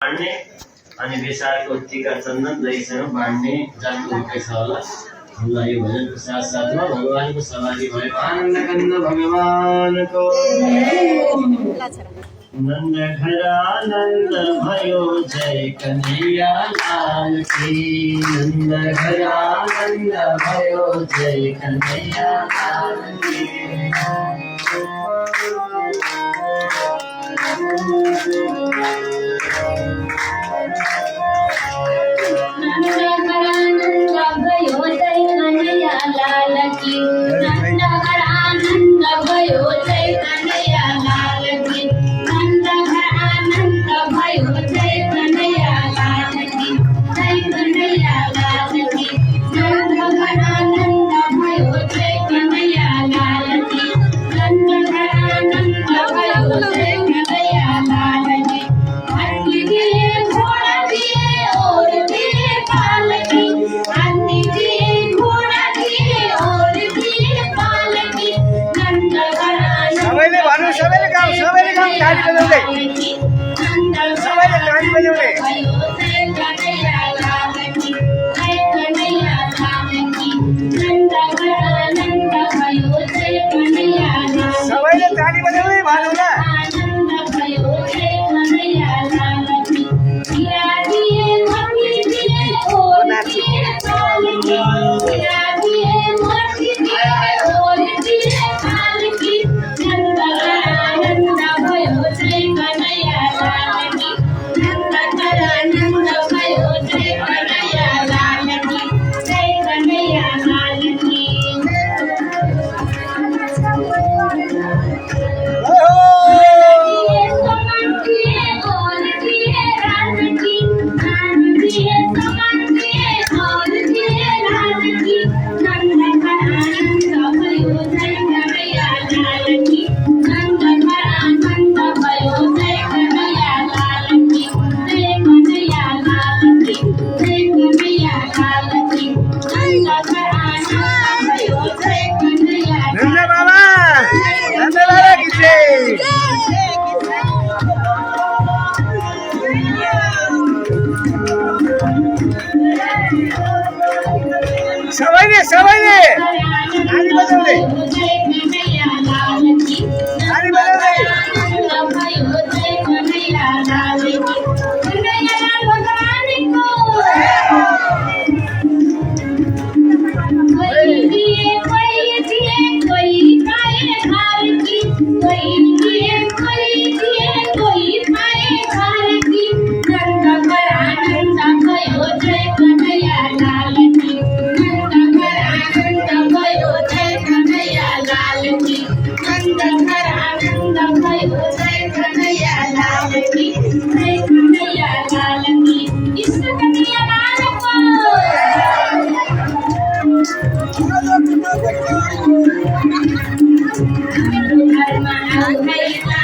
बांधणे आणि बेसार कोटी का चंदन जैसे बांधने जान उनके सवाल अल्लाह ये भजन साथ साथ में भगवान को सवारी भाई आनंद कंद भगवान को नंद घरानंद भयो जय कन्हैया लाल की नंद घरानंद भयो जय कन्हैया लाल की Hey,